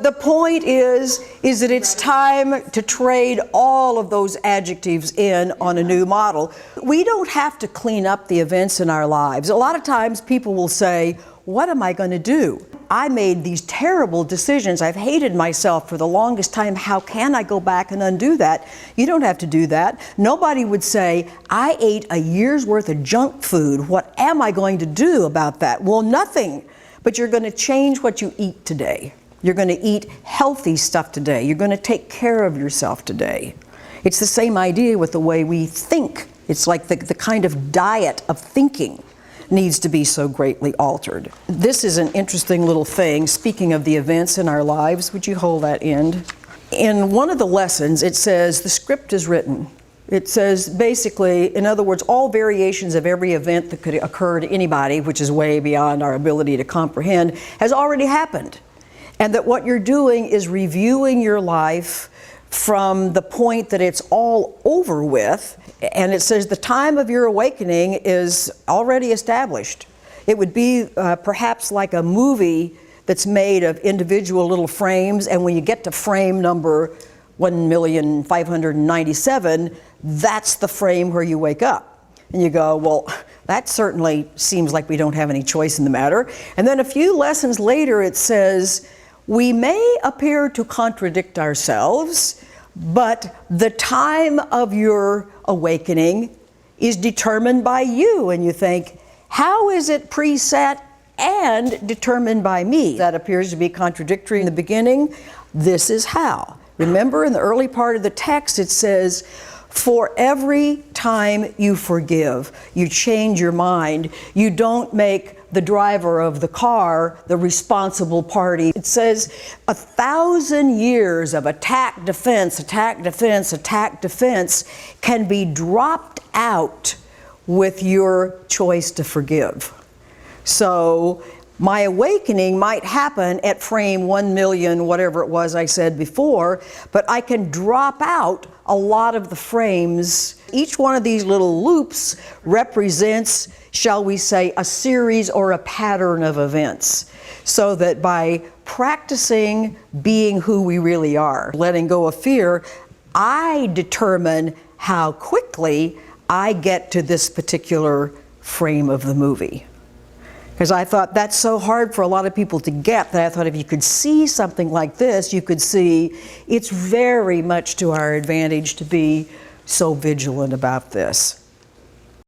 The point is that it's time to trade all of those adjectives in on a new model. We don't have to clean up the events in our lives. A lot of times people will say, what am I going to do? I made these terrible decisions. I've hated myself for the longest time. How can I go back and undo that? You don't have to do that. Nobody would say, I ate a year's worth of junk food. What am I going to do about that? Well, nothing. But you're going to change what you eat today. You're going to eat healthy stuff today. You're going to take care of yourself today. It's the same idea with the way we think. It's like the kind of diet of thinking needs to be so greatly altered. This is an interesting little thing. Speaking of the events in our lives, would you hold that end? In one of the lessons, it says the script is written. It says basically, in other words, all variations of every event that could occur to anybody, which is way beyond our ability to comprehend, has already happened. And that what you're doing is reviewing your life from the point that it's all over with. And it says the time of your awakening is already established. It would be perhaps like a movie that's made of individual little frames, and when you get to frame number 1,597,000, that's the frame where you wake up. And you go, well, that certainly seems like we don't have any choice in the matter. And then a few lessons later it says, we may appear to contradict ourselves, but the time of your awakening is determined by you. And you think, how is it preset and determined by me? That appears to be contradictory in the beginning. This is how. Remember, in the early part of the text, it says, for every time you forgive, you change your mind, you don't make the driver of the car the responsible party. It says 1,000 years of attack, defense, attack, defense, attack, defense can be dropped out with your choice to forgive. So my awakening might happen at frame 1,000,000, whatever it was I said before, but I can drop out a lot of the frames. Each one of these little loops represents, shall we say, a series or a pattern of events. So that by practicing being who we really are, letting go of fear, I determine how quickly I get to this particular frame of the movie. Because I thought that's so hard for a lot of people to get that I thought if you could see something like this, you could see it's very much to our advantage to be so vigilant about this.